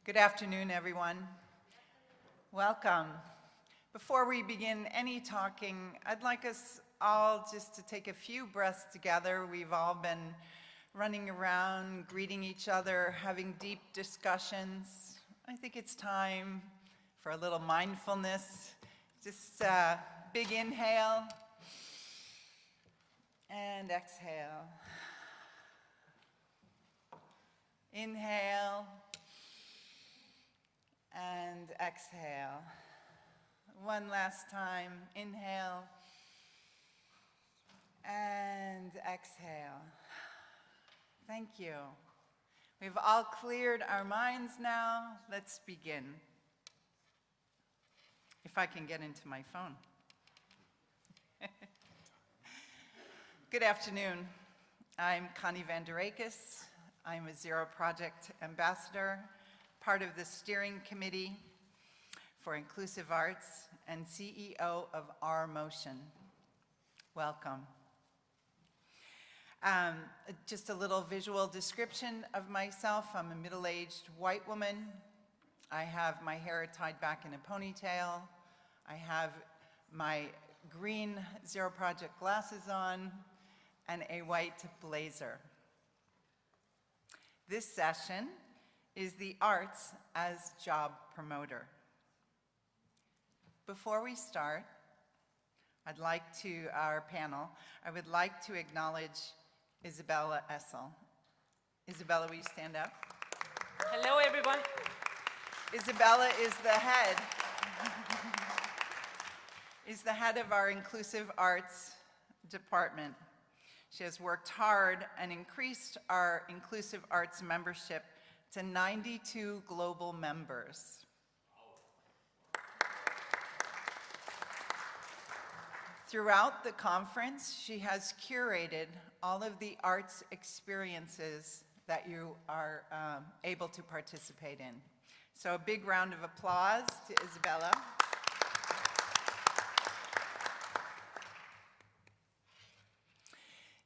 Good afternoon, everyone. Welcome. Before we begin any talking, I'd like us all just to take a few breaths together. We've all been running around, greeting each other, having deep discussions. I think it's time for a little mindfulness. Just big inhale and exhale. Inhale and exhale. One last time. Inhale and exhale. Thank you. We've all cleared our minds now. Let's begin. If I can get into my phone. Good afternoon. I'm Connie Vandarakis. I'm a Zero Project Ambassador, part of the steering committee for inclusive arts, and CEO of Our Motion. Welcome. Just a little visual description of myself. I'm a middle-aged white woman. I have my hair tied back in a ponytail. I have my green Zero Project glasses on and a white blazer. This session is the arts as job promoter. Before we start, our panel, I would like to acknowledge Isabella Essel. Isabella, will you stand up? Hello, everyone. Isabella is the head of our inclusive arts department. She has worked hard and increased our inclusive arts membership to 92 global members. Throughout the conference, she has curated all of the arts experiences that you are able to participate in. So a big round of applause to Isabella.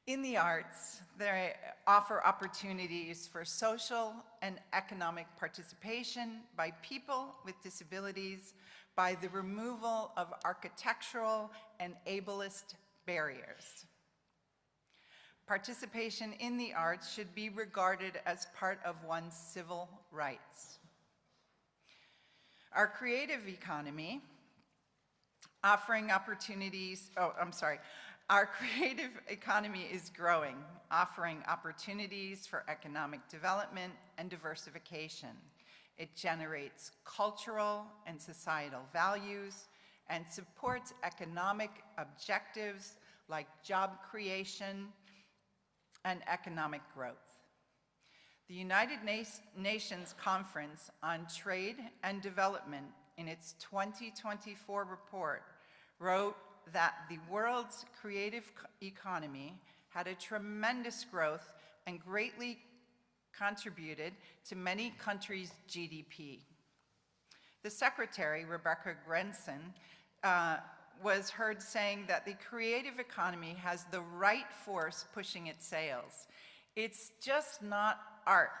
In the arts, they offer opportunities for social and economic participation by people with disabilities by the removal of architectural and ableist barriers. Participation in the arts should be regarded as part of one's civil rights. Our creative economy, Our creative economy is growing, offering opportunities for economic development and diversification. It generates cultural and societal values and supports economic objectives like job creation and economic growth. The United Nations Conference on Trade and Development, in its 2024 report, wrote that the world's creative economy had a tremendous growth and greatly contributed to many countries' GDP. The secretary, Rebecca Grenson, was heard saying that the creative economy has the right force pushing its sails. It's just not art.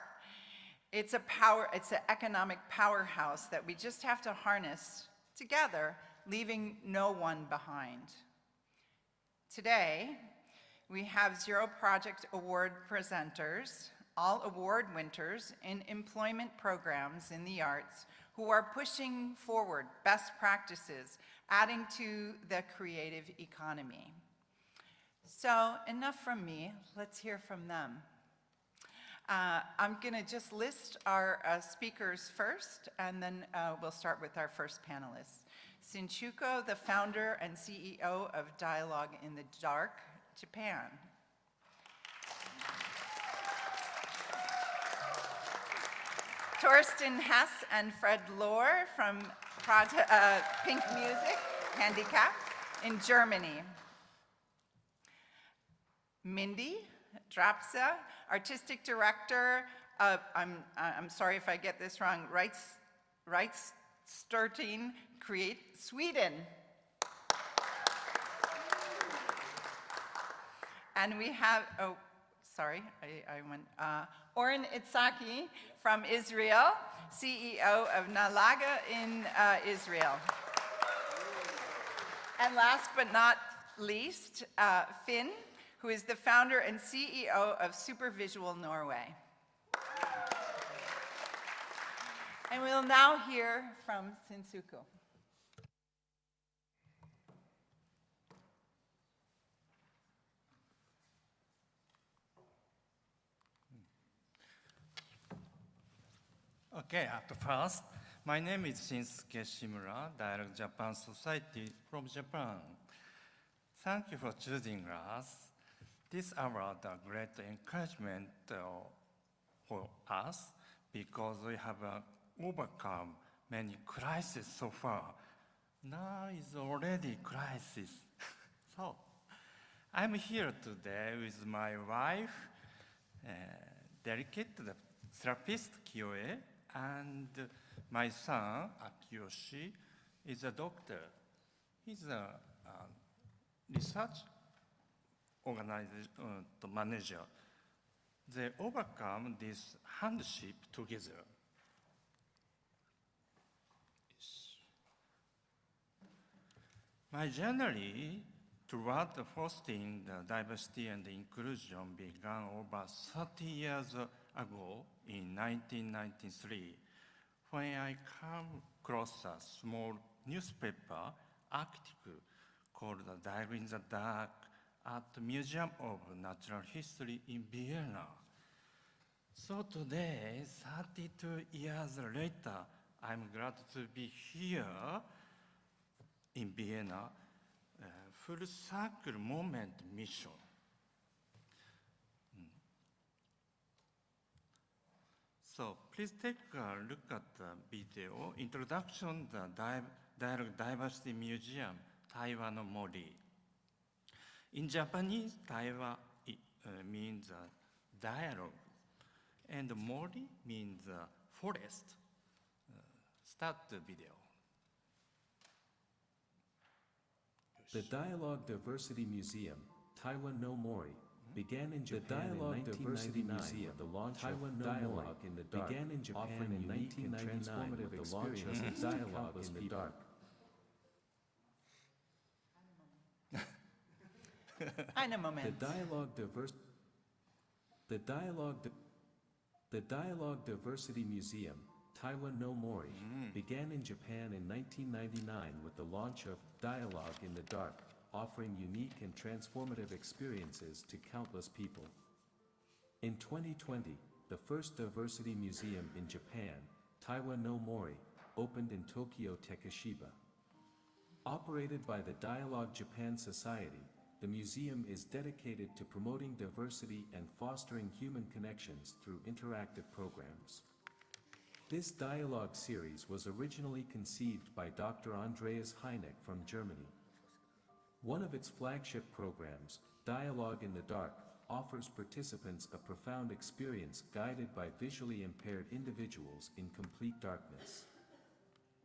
It's an economic powerhouse that we just have to harness together, leaving no one behind. Today, we have Zero Project Award presenters, all award winners in employment programs in the arts, who are pushing forward best practices, adding to the creative economy. So enough from me, let's hear from them. I'm gonna just list our speakers first, and then we'll start with our first panelist. Shinsuke, the founder and CEO of Dialogue in the Dark, Japan. Thorsten, Hesse, and Fred Lohr from Pinc Music, Handicap, in Germany. Mindy, Drapsa, artistic director of, I'm sorry if I get this wrong, Riksteatern, Sweden. And we have, Oren Itzhaki from Israel, CEO of Laga'at in Israel. And last but not least, Finn, who is the founder and CEO of Supervisuell Norway. And we'll now hear from Shinsuke. Okay, at first, my name is Shinsuke Shimura, Direct Japan Society from Japan. Thank you for choosing us. This award is a great encouragement for us because we have overcome many crises so far. Now is already crisis. So, I'm here today with my wife, dedicated therapist Crea, and my son, Akiyoshi, is a doctor. He's a research organization manager. They overcome this hardship together. My journey toward fostering the diversity and inclusion began over 30 years ago in 1993, when I came across a small newspaper article called Dive in the Dark at the Museum of Natural History in Vienna. So today, 32 years later, I'm glad to be here in Vienna, full circle moment mission. So please take a look at the video, Introduction to the Dialogue Diversity Museum, Taiwa no Mori. In Japanese, Taiwa means dialogue, and Mori means forest. Start the video. The Dialogue Diversity Museum, Taiwa no Mori, began in Japan in 1999 with the launch of Dialogue in the Dark, began in Japan in 1999 with the launch of Dialogue in the Dark. Eine Moment. The Dialogue Diversity Museum, Taiwa no Mori, began in Japan in 1999 with the launch of Dialogue in the Dark, offering unique and transformative experiences to countless people. In 2020, the first diversity museum in Japan, Taiwa no Mori, opened in Tokyo Takeshiba. Operated by the Dialogue Japan Society, the museum is dedicated to promoting diversity and fostering human connections through interactive programs. This dialogue series was originally conceived by Dr. Andreas Heineck from Germany. One of its flagship programs, Dialogue in the Dark, offers participants a profound experience guided by visually impaired individuals in complete darkness.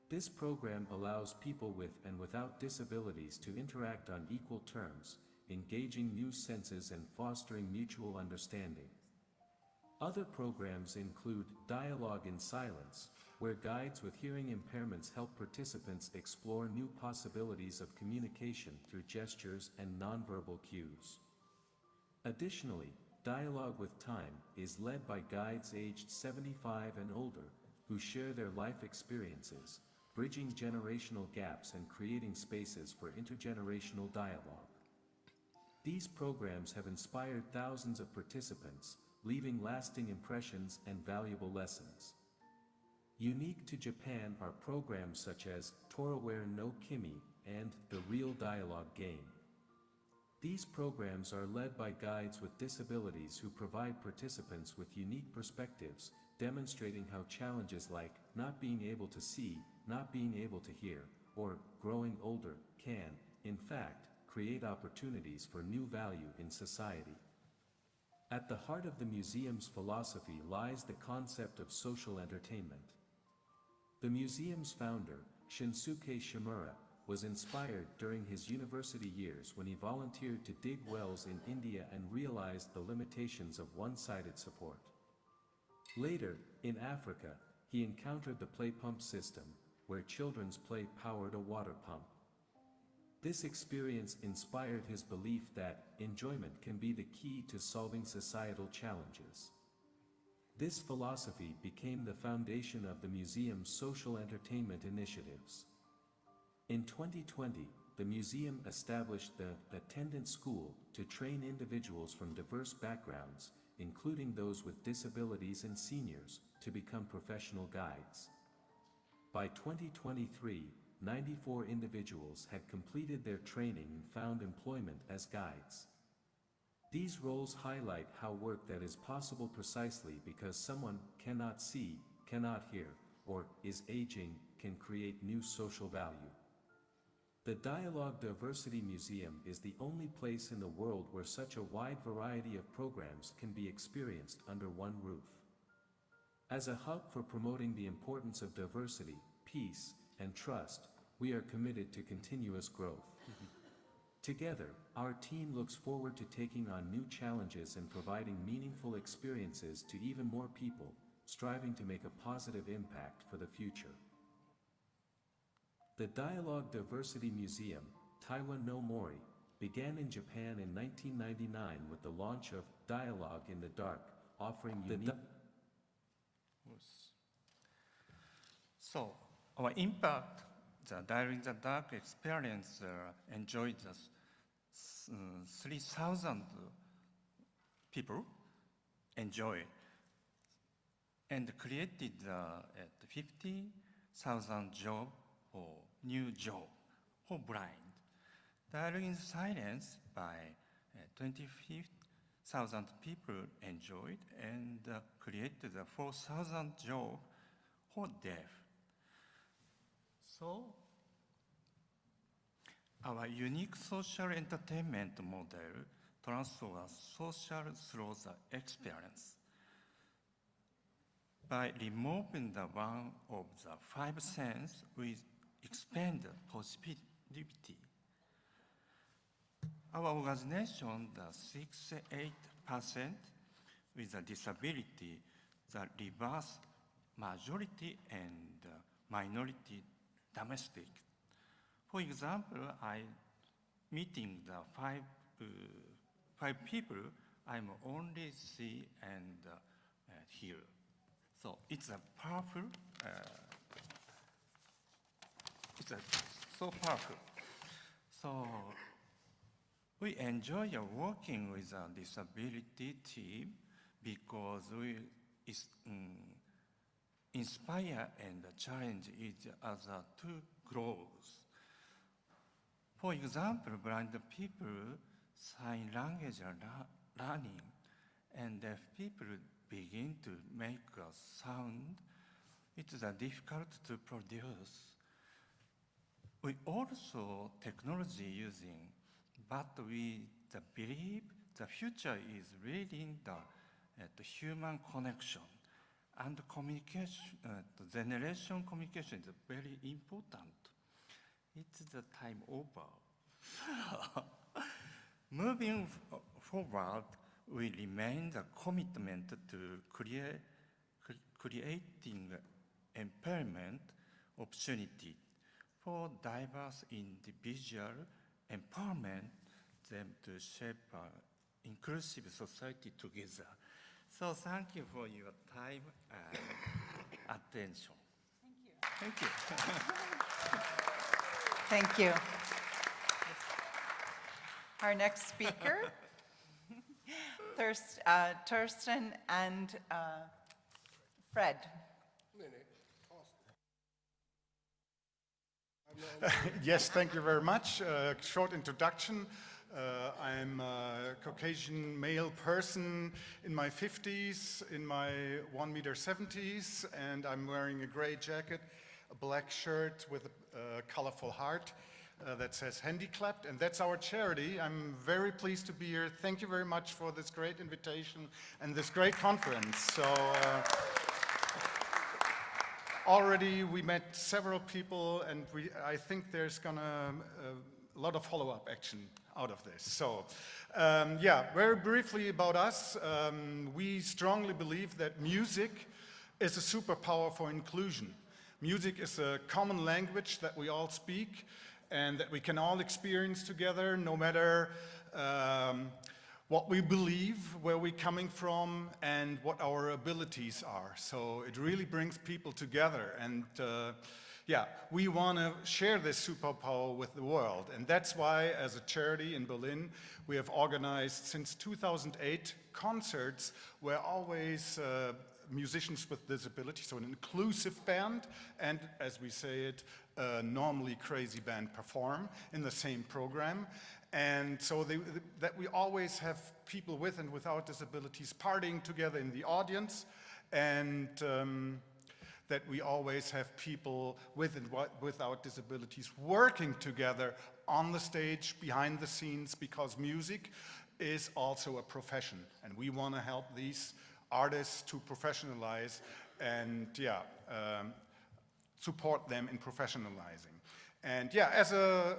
This program allows people with and without disabilities to interact on equal terms, engaging new senses and fostering mutual understanding. Other programs include Dialogue in Silence, where guides with hearing impairments help participants explore new possibilities of communication through gestures and nonverbal cues. Additionally, Dialogue with Time is led by guides aged 75 and older, who share their life experiences, bridging generational gaps and creating spaces for intergenerational dialogue. These programs have inspired thousands of participants, leaving lasting impressions and valuable lessons. Unique to Japan are programs such as Toraware no Kimi and the Real Dialogue Game. These programs are led by guides with disabilities who provide participants with unique perspectives, demonstrating how challenges like not being able to see, not being able to hear, or growing older can, in fact, create opportunities for new value in society. At the heart of the museum's philosophy lies the concept of social entertainment. The museum's founder, Shinsuke Shimura, was inspired during his university years when he volunteered to dig wells in India and realized the limitations of one-sided support. Later, in Africa, he encountered the play pump system, where children's play powered a water pump. This experience inspired his belief that enjoyment can be the key to solving societal challenges. This philosophy became the foundation of the museum's social entertainment initiatives. In 2020, the museum established the Attendant School to train individuals from diverse backgrounds, including those with disabilities and seniors, to become professional guides. By 2023, 94 individuals had completed their training and found employment as guides. These roles highlight how work that is possible precisely because someone cannot see, cannot hear, or is aging can create new social value. The Dialogue Diversity Museum is the only place in the world where such a wide variety of programs can be experienced under one roof. As a hub for promoting the importance of diversity, peace, and trust, we are committed to continuous growth. Together, our team looks forward to taking on new challenges and providing meaningful experiences to even more people, striving to make a positive impact for the future. The Dialogue Diversity Museum, Taiwan no Mori, began in Japan in 1999 with the launch of Dialogue in the Dark, offering unique... So, our impact, the Dialogue in the Dark experience enjoyed 3,000 people enjoy and created 50,000 jobs for new job for blind. Dialogue in Silence by 25,000 people enjoyed and created 4,000 jobs for deaf. So, our unique social entertainment model transfers social through the experience. By removing the one of the 5 senses, we expand possibility. Our organization, the 68% with a disability, the reverse majority and minority domestic. For example, I meeting the five people, I'm only see and hear. So it's a powerful, so powerful. So we enjoy working with a disability team because we inspire and challenge each other to grow. For example, blind people sign language learning, and deaf people begin to make a sound. It is difficult to produce. We also technology using, but we believe the future is really in the human connection and communication. The generation communication is very important. It's the time over. Moving forward, we remain the commitment to creating empowerment opportunity for diverse individual, empowerment them to shape an inclusive society together. So thank you for your time and attention. Thank you. Thank you. Our next speaker, Thorsten and Fred. Yes, thank you very much. Short introduction. I'm a Caucasian male person in my 50s, in my 1.70 m, and I'm wearing a gray jacket, a black shirt with a colorful heart that says Handicapped, and that's our charity. I'm very pleased to be here. Thank you very much for this great invitation and this great conference. So already we met several people, and I think there's gonna a lot of follow-up action out of this. So yeah, very briefly about us. We strongly believe that music is a superpower for inclusion. Music is a common language that we all speak and that we can all experience together, no matter what we believe, where we're coming from, and what our abilities are. So it really brings people together, and yeah, we want to share this superpower with the world. And that's why, as a charity in Berlin, we have organized since 2008 concerts where always musicians with disabilities, so an inclusive band, and as we say it, a normally crazy band perform in the same program. And so that we always have people with and without disabilities partying together in the audience, and that we always have people with and without disabilities working together on the stage, behind the scenes, because music is also a profession. And we want to help these artists to professionalize and support them in professionalizing. And yeah, as a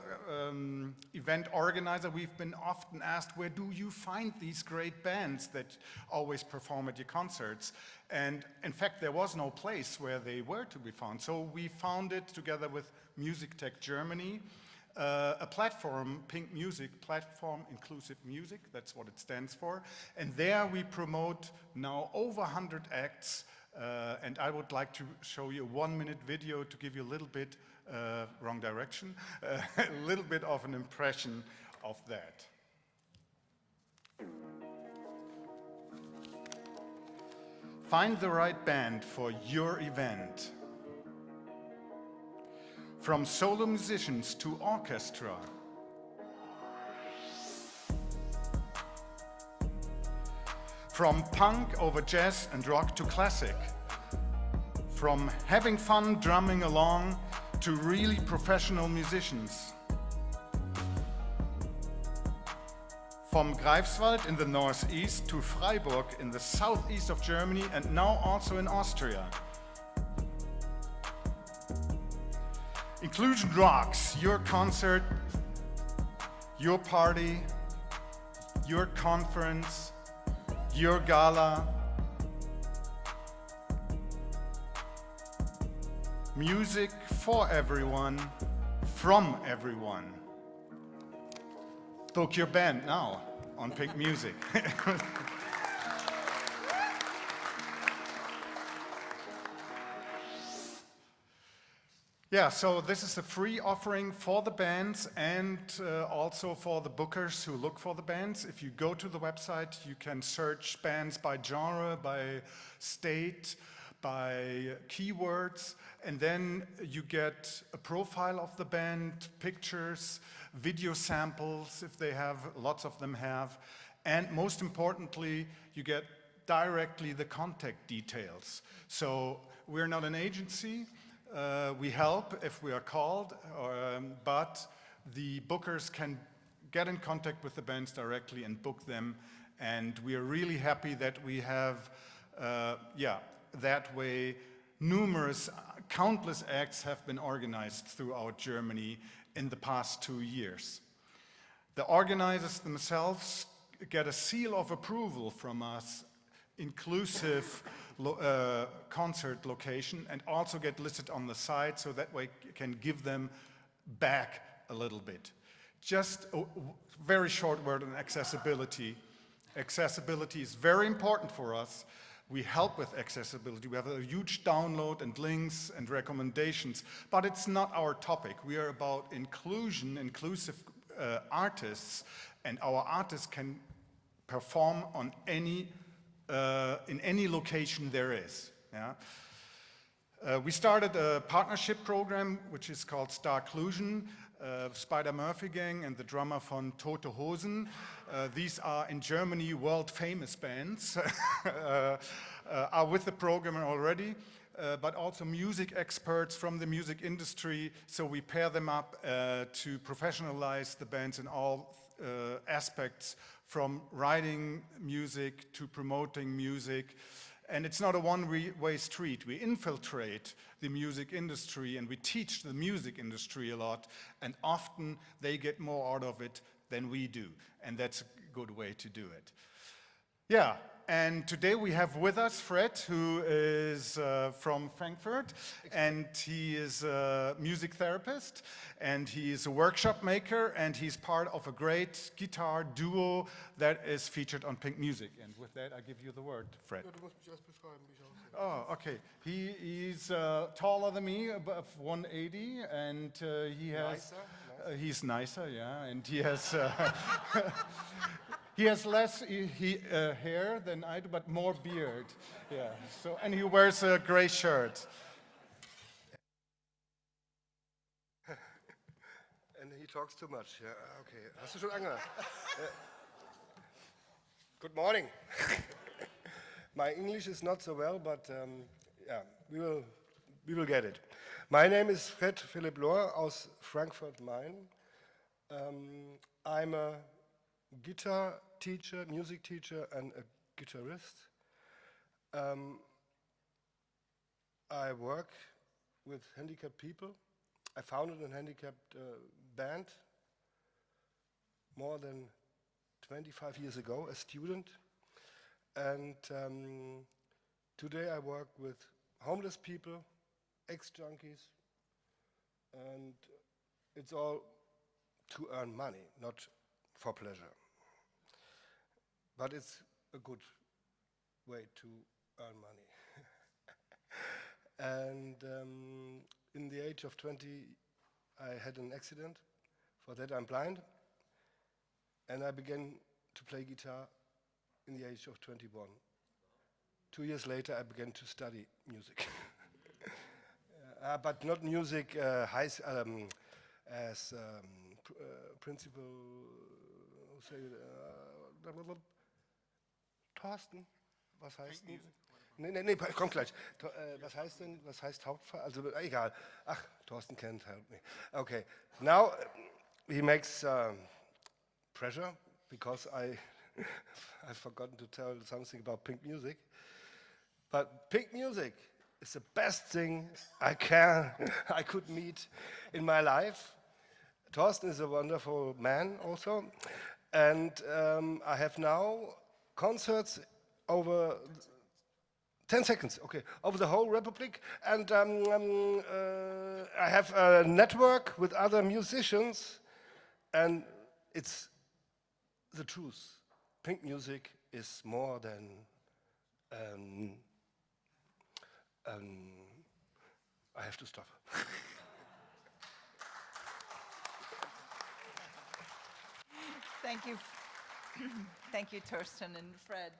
event organizer, we've been often asked, where do you find these great bands that always perform at your concerts? And in fact, there was no place where they were to be found. So we founded, together with Music Tech Germany, a platform, Pinc Music, Platform Inclusive Music, that's what it stands for. And there we promote now over 100 acts, and I would like to show you a 1-minute video to give you a little bit, wrong direction, a little bit of an impression of that. Find the right band for your event. From solo musicians to orchestra. From punk over jazz and rock to classic. From having fun drumming along to really professional musicians. From Greifswald in the northeast to Freiburg in the southeast of Germany, and now also in Austria. Inclusion rocks your concert, your party, your conference, your gala. Music for everyone, from everyone. Book your band now on Pinc Music. Yeah, so this is a free offering for the bands and also for the bookers who look for the bands. If you go to the website, you can search bands by genre, by state, by keywords, and then you get a profile of the band, pictures, video samples, if they have, lots of them have, and most importantly, you get directly the contact details. So we're not an agency. We help if we are called, but the bookers can get in contact with the bands directly and book them, and we are really happy that we have, that way, countless acts have been organized throughout Germany in the past 2 years. The organizers themselves get a seal of approval from us, inclusive concert location, and also get listed on the site, so that way we can give them back a little bit. Just a very short word on accessibility. Accessibility is very important for us. We help with accessibility. We have a huge download and links and recommendations, but it's not our topic. We are about inclusion, inclusive artists, and our artists can perform on in any location there is. Yeah? We started a partnership program which is called Starclusion. Spider Murphy Gang and the drummer von Tote Hosen. These are in Germany world famous bands, are with the program already, but also music experts from the music industry. So we pair them up to professionalize the bands in all aspects, from writing music to promoting music. And it's not a one-way street. We infiltrate the music industry and we teach the music industry a lot, and often they get more out of it than we do. And that's a good way to do it. Yeah, And today we have with us Fred, who is from Frankfurt, and he is a music therapist, and he is a workshop maker, and he's part of a great guitar duo that is featured on Pinc Music. And with that, I give you the word, Fred. Ja, du musst mich erst beschreiben, wie ich aussehe. Oh, okay. He's taller than me, above 180, and he has... he's nicer, yeah, and he has... He has less hair than I do, but more beard. Yeah. So, and he wears a gray shirt. And he talks too much. Yeah, okay. Hast du schon angehört? Good morning. My English is not so well, but yeah, we will get it. My name is Philipp Lohr aus Frankfurt Main. I'm a guitar teacher, music teacher, and a guitarist. I work with handicapped people. I founded a handicapped band more than 25 years ago, a student. And today I work with homeless people, ex-junkies, and it's all to earn money, not for pleasure. But it's a good way to earn money. And in the age of 20, I had an accident. For that, I'm blind. And I began to play guitar in the age of 21. 2 years later, I began to study music. But not music as principal, Thorsten, was heißt denn? Nee, komm gleich. Was heißt Hauptfall? Also egal. Ach, Thorsten can't help me. Okay, now he makes pressure because I've forgotten to tell something about Pinc music. But Pinc music is the best thing I could meet in my life. Thorsten is a wonderful man also. And I have now concerts over 10 seconds, okay, over the whole Republic. And I have a network with other musicians. And it's the truth. Pinc music is more than I have to stop. Thank you. Thank you, Thorsten and Fred.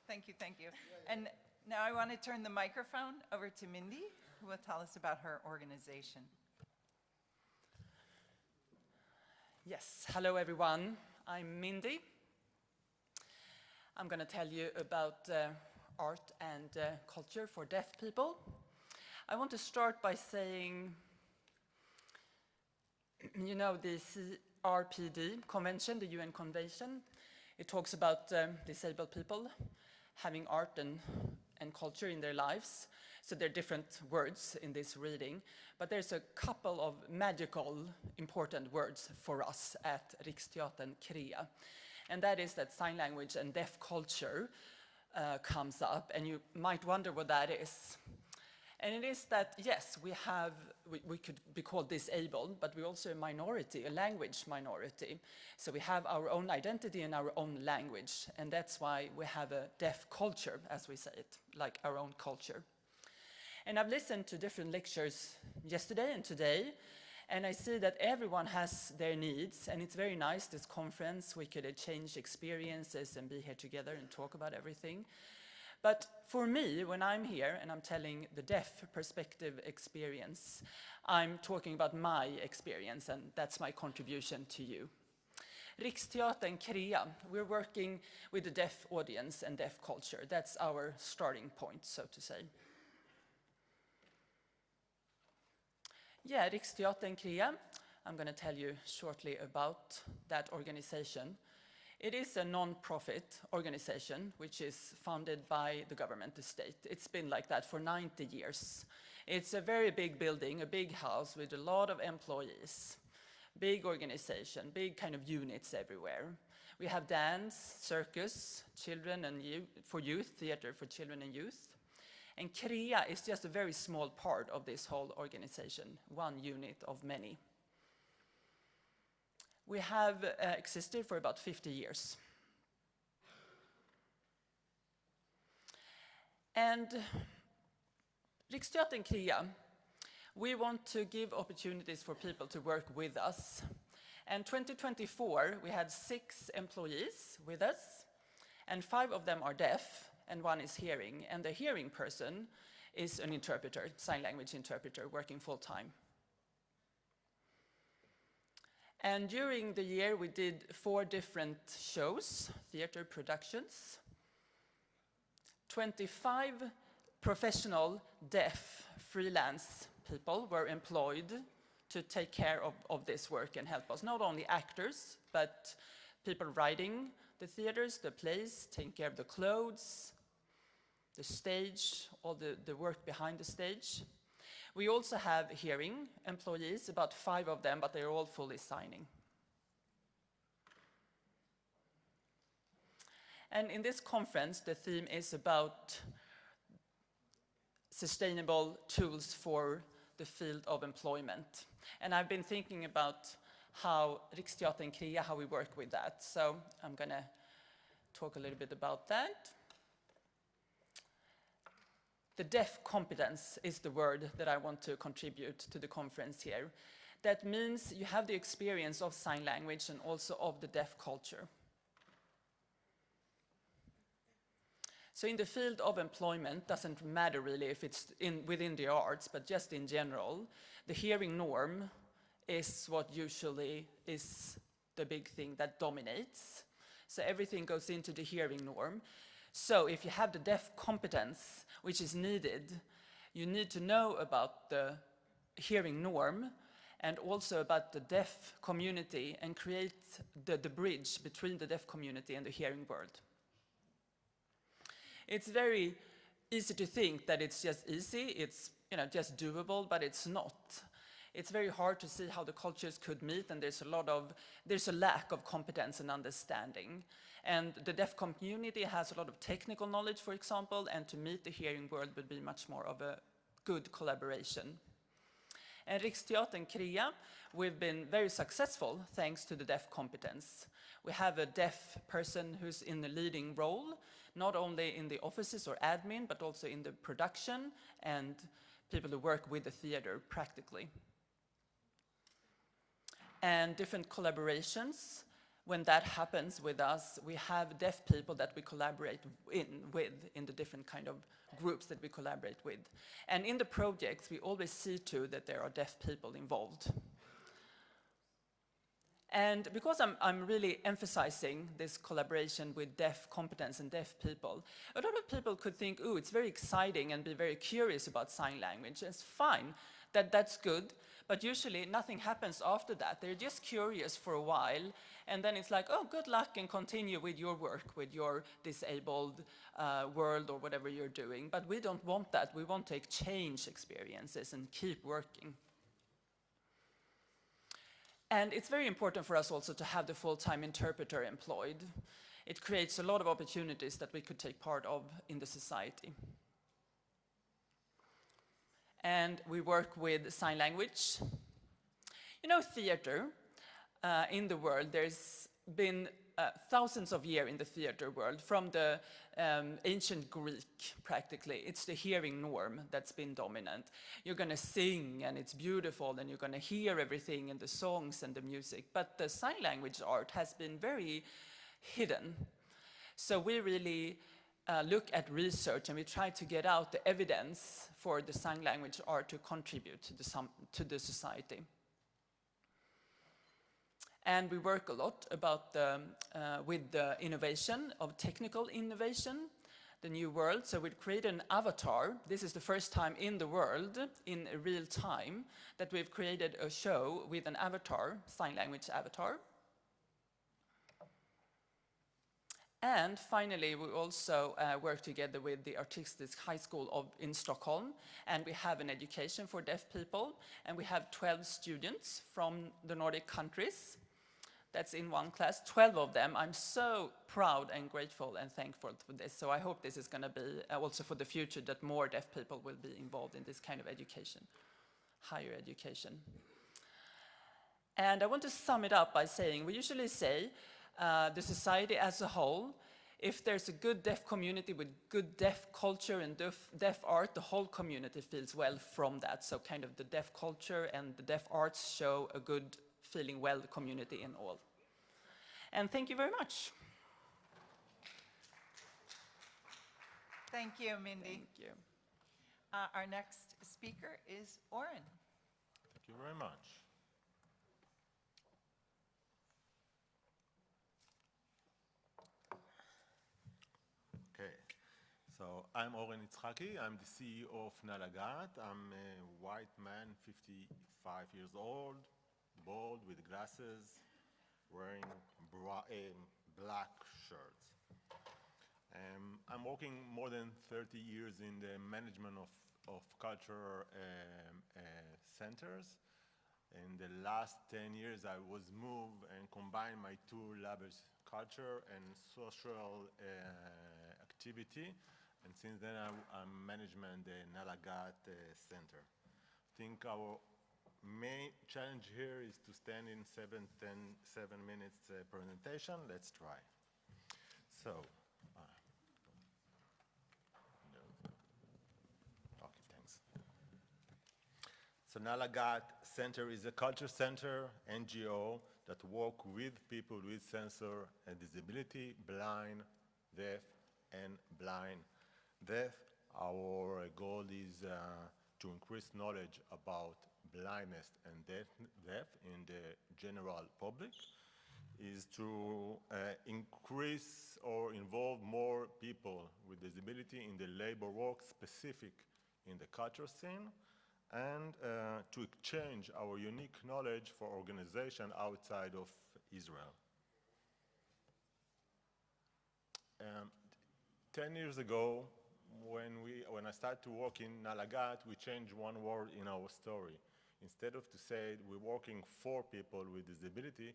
Thank you, thank you. And now I want to turn the microphone over to Mindy, who will tell us about her organization. Yes, hello everyone. I'm Mindy. I'm going to tell you about art and culture for deaf people. I want to start by saying, you know, the CRPD convention, the UN convention, it talks about disabled people having art and culture in their lives. So there are different words in this reading, but there's a couple of magical, important words for us at Riksteatern, Crea. And that is that sign language and deaf culture comes up, and you might wonder what that is. And it is that, yes, we could be called disabled, but we're also a minority, a language minority. So we have our own identity and our own language, and that's why we have a deaf culture, as we say it, like our own culture. And I've listened to different lectures yesterday and today, and I see that everyone has their needs, and it's very nice, this conference. We could exchange experiences and be here together and talk about everything. But for me, when I'm here and I'm telling the deaf perspective experience, I'm talking about my experience, and that's my contribution to you. Riksteatern, Crea, we're working with the deaf audience and deaf culture. That's our starting point, so to say. Yeah, Riksteatern, Crea, I'm going to tell you shortly about that organization. It is a non-profit organization which is funded by the government, the state. It's been like that for 90 years. It's a very big building, a big house with a lot of employees, big organization, big kind of units everywhere. We have dance, circus, children and youth, for youth, theater for children and youth. And Crea is just a very small part of this whole organization, one unit of many. We have existed for about 50 years. And Riksteatern Crea, we want to give opportunities for people to work with us. And 2024, we had 6 employees with us, and 5 of them are deaf, and 1 is hearing. And the hearing person is an interpreter, sign language interpreter, working full-time. And during the year, we did 4 different shows, theater productions. 25 professional deaf freelance people were employed to take care of this work and help us. Not only actors, but people writing the theaters, the plays, taking care of the clothes, the stage, all the work behind the stage. We also have hearing employees, about 5 of them, but they're all fully signing. And in this conference, the theme is about sustainable tools for the field of employment. And I've been thinking about how Riksteatern Crea, how we work with that. So I'm going to talk a little bit about that. The deaf competence is the word that I want to contribute to the conference here. That means you have the experience of sign language and also of the deaf culture. So in the field of employment, doesn't matter really if it's within the arts, but just in general, the hearing norm is what usually is the big thing that dominates. So everything goes into the hearing norm. So if you have the deaf competence, which is needed, you need to know about the hearing norm and also about the deaf community and create the bridge between the deaf community and the hearing world. It's very easy to think that it's just easy, it's just doable, but it's not. It's very hard to see how the cultures could meet, and there's a lack of competence and understanding. And the deaf community has a lot of technical knowledge, for example, and to meet the hearing world would be much more of a good collaboration. And Riksteatern Crea, we've been very successful thanks to the deaf competence. We have a deaf person who's in the leading role, not only in the offices or admin, but also in the production and people who work with the theater practically. And different collaborations, when that happens with us, we have deaf people that we collaborate with in the different kind of groups that we collaborate with. And in the projects, we always see to that there are deaf people involved. And because I'm really emphasizing this collaboration with deaf competence and deaf people, a lot of people could think, ooh, it's very exciting and be very curious about sign language. It's fine, that's good, but usually nothing happens after that. They're just curious for a while, and then it's like, oh, good luck and continue with your work, with your disabled world or whatever you're doing. But we don't want that. We want to exchange experiences and keep working. And it's very important for us also to have the full-time interpreter employed. It creates a lot of opportunities that we could take part of in the society. And we work with sign language. You know, theater in the world, there's been thousands of years in the theater world, from the ancient Greek, practically. It's the hearing norm that's been dominant. You're going to sing, and it's beautiful, and you're going to hear everything in the songs and the music. But the sign language art has been very hidden. So we really look at research, and we try to get out the evidence for the sign language art to contribute to the society. And we work a lot about with the innovation of technical innovation, the new world. So we've created an avatar. This is the first time in the world, in real time, that we've created a show with an avatar, sign language avatar. And finally, we also work together with the Artistic High School in Stockholm, and we have an education for deaf people, and we have 12 students from the Nordic countries that's in one class, 12 of them. I'm so proud and grateful and thankful for this. So I hope this is going to be also for the future, that more deaf people will be involved in this kind of education, higher education. And I want to sum it up by saying, we usually say the society as a whole, if there's a good deaf community with good deaf culture and deaf art, the whole community feels well from that. So kind of the deaf culture and the deaf arts show a good feeling well community in all. And thank you very much. Thank you, Mindy. Thank you. Our next speaker is Oren. Thank you very much. Okay, so I'm Oren Itzhaki. I'm the CEO of Laga'at. I'm a white man, 55 years old, bald, with glasses, wearing black shirts. I'm working more than 30 years in the management of culture centers. In the last 10 years, I was moved and combined my two labels, culture and social activity. And since then, I'm management the Laga'at Center. I think our main challenge here is to stand in 7 minutes presentation. Let's try. So, okay, thanks. So Laga'at Center is a culture center, NGO, that work with people with sensory disability, blind, deaf, and blind. Deaf, our goal is to increase knowledge about blindness and deaf in the general public, is to increase or involve more people with disability in the labor work specific in the culture scene, and to exchange our unique knowledge for organization outside of Israel. 10 years ago, when I started to work in Laga'at, we changed one word in our story. Instead of to say we're working for people with disability,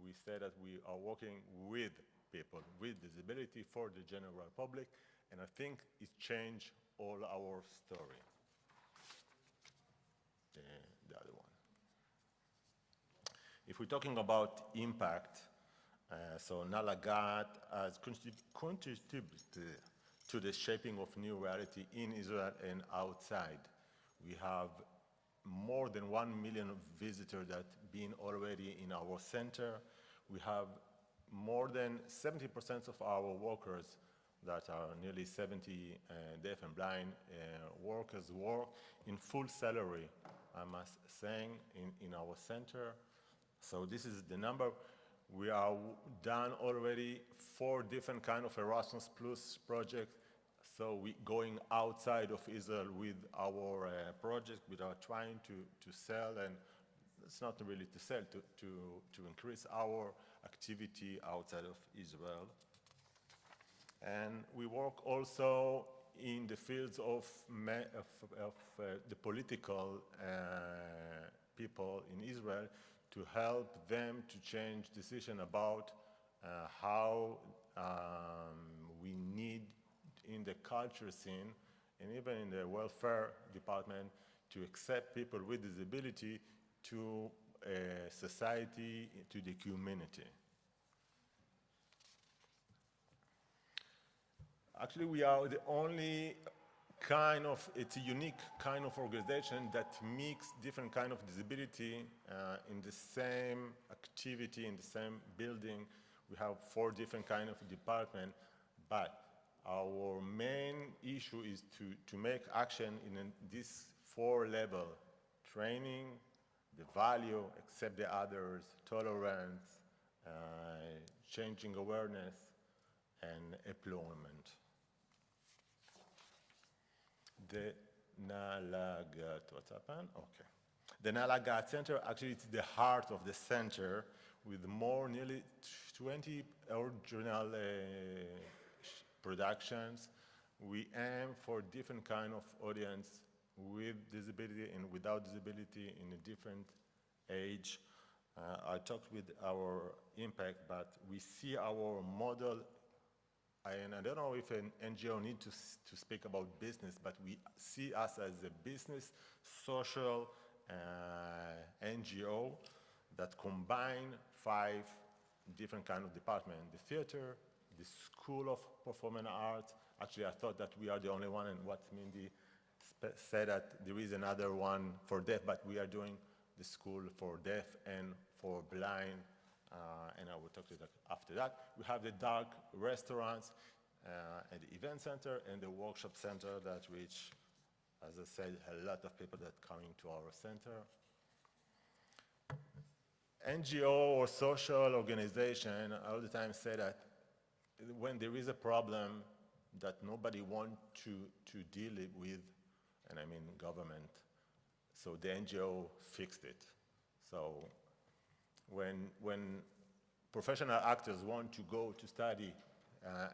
we say that we are working with people with disability for the general public, and I think it changed all our story. The other one. If we're talking about impact, so Laga'at has contributed to the shaping of new reality in Israel and outside. We have more than 1 million visitors that have been already in our center. We have more than 70% of our workers that are nearly 70 deaf and blind workers work in full salary, I must say, in our center. So this is the number. We are done already 4 different kind of Erasmus Plus projects. So we going outside of Israel with our project. We are trying to sell, and it's not really to sell, to increase our activity outside of Israel. And we work also in the fields of the political people in Israel to help them to change decision about how we need in the culture scene and even in the welfare department to accept people with disability to society, to the community. Actually, we are the only kind of, it's a unique kind of organization that mix different kind of disability in the same activity, in the same building. We have 4 different kind of departments, but our main issue is to make action in this 4 level: training, the value, accept the others, tolerance, changing awareness, and employment. The Laga'at, what's happened? Okay. The Laga'at Center, actually it's the heart of the center with nearly 20 original productions. We aim for different kind of audience with disability and without disability in a different age. I talked with our impact, but we see our model, and I don't know if an NGO needs to speak about business, but we see us as a business, social NGO that combine 5 different kind of departments: the theater, the School of Performing Arts. Actually, I thought that we are the only one, and what Mindy said that there is another one for deaf, but we are doing the school for deaf and for blind, and I will talk to you after that. We have the dark restaurants and the event center and the workshop center that reach, as I said, a lot of people that coming to our center. NGO or social organization all the time say that when there is a problem that nobody wants to deal with, and I mean government, so the NGO fixed it. So when professional actors want to go to study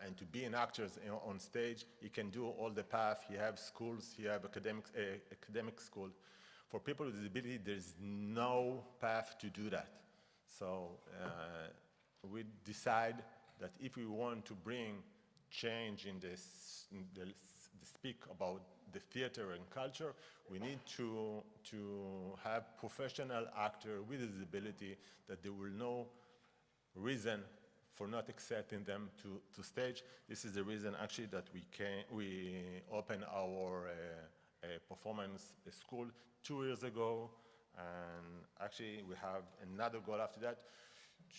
and to be an actor on stage, he can do all the path. He have schools, he have academic school. For people with disability, there's no path to do that. So we decide that if we want to bring change in the speak about the theater and culture, we need to have professional actors with disability that there will no reason for not accepting them to stage. This is the reason actually that we opened our performance school 2 years ago, and actually we have another goal after that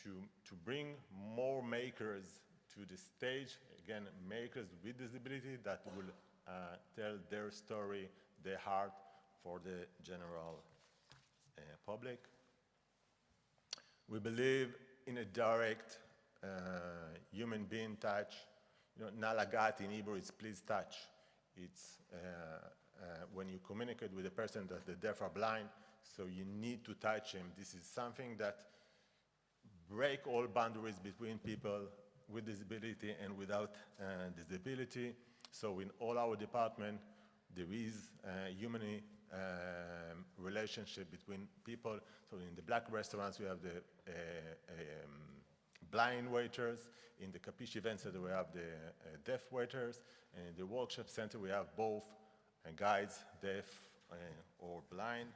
to bring more makers to the stage, again, makers with disability that will tell their story, their heart for the general public. We believe in a direct human being touch. You know, Laga'at in Hebrew is please touch. It's when you communicate with a person that the deaf are blind, so you need to touch him. This is something that break all boundaries between people with disability and without disability. So in all our department, there is a human relationship between people. So in the black restaurants, we have the blind waiters. In the Capiche Event Center, we have the deaf waiters. And in the workshop center, we have both guides, deaf or blind,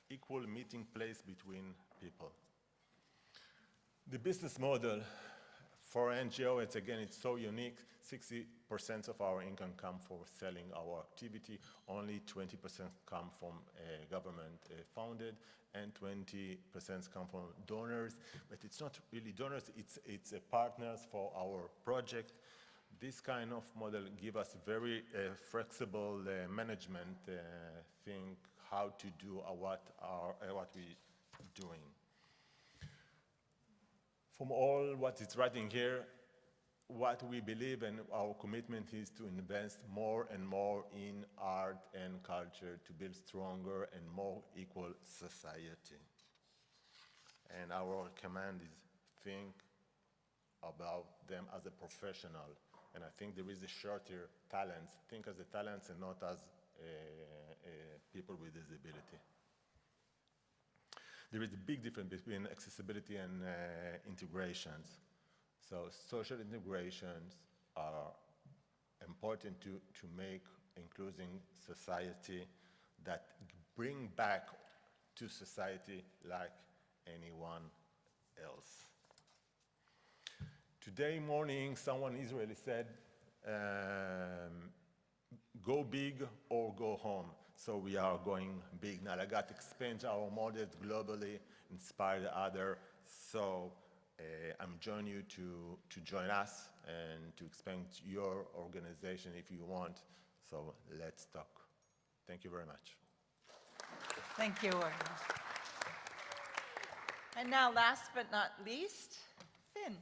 equal meeting place between people. The business model for NGO, it's so unique. 60% of our income come from selling our activity. Only 20% come from government funded, and 20% come from donors. But it's not really donors, it's partners for our project. This kind of model give us very flexible management think how to do what we doing. From all what it's writing here, what we believe and our commitment is to invest more and more in art and culture to build stronger and more equal society. And our command is think about them as a professional. And I think there is a shorter talents. Think as a talents and not as people with disability. There is a big difference between accessibility and integrations. So social integrations are important to make inclusive society that bring back to society like anyone else. Today morning, someone in Israel said, go big or go home. So we are going big. Laga'at expand our models globally, inspire the other. So I'm joining you to join us and to expand your organization if you want. So let's talk. Thank you very much. Thank you, Oren. And now, last but not least, Finn.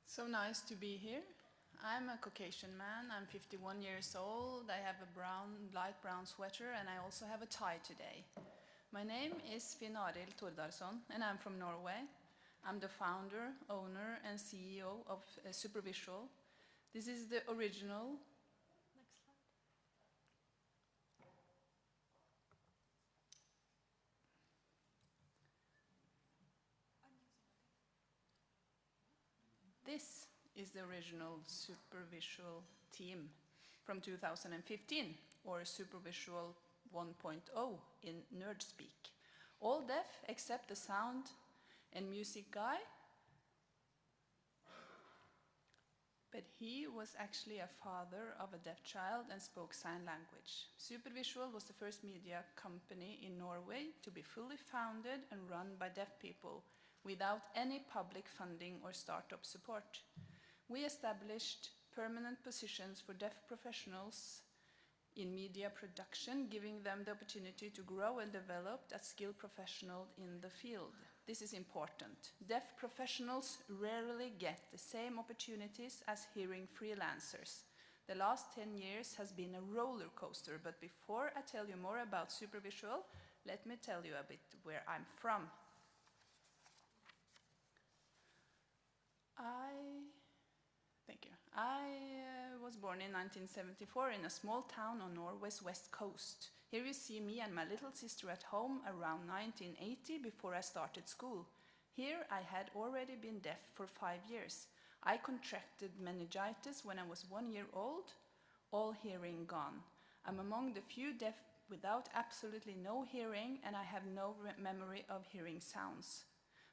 So nice to be here. I'm a Caucasian man. I'm 51 years old. I have a light brown sweater, and I also have a tie today. My name is Arild Thordarson, and I'm from Norway. I'm the founder, owner, and CEO of Supervisuell. This is the original. Next slide. This is the original Supervisual team from 2015, or Supervisual 1.0 in nerd speak. All deaf except the sound and music guy, but he was actually a father of a deaf child and spoke sign language. Supervisual was the first media company in Norway to be fully founded and run by deaf people without any public funding or startup support. We established permanent positions for deaf professionals in media production, giving them the opportunity to grow and develop as skilled professionals in the field. This is important. Deaf professionals rarely get the same opportunities as hearing freelancers. The last 10 years has been a roller coaster, but before I tell you more about Supervisual, let me tell you a bit where I'm from. Thank you. I was born in 1974 in a small town on Norway's west coast. Here you see me and my little sister at home around 1980 before I started school. Here I had already been deaf for 5 years. I contracted meningitis when I was 1 year old, all hearing gone. I'm among the few deaf without absolutely no hearing, and I have no memory of hearing sounds.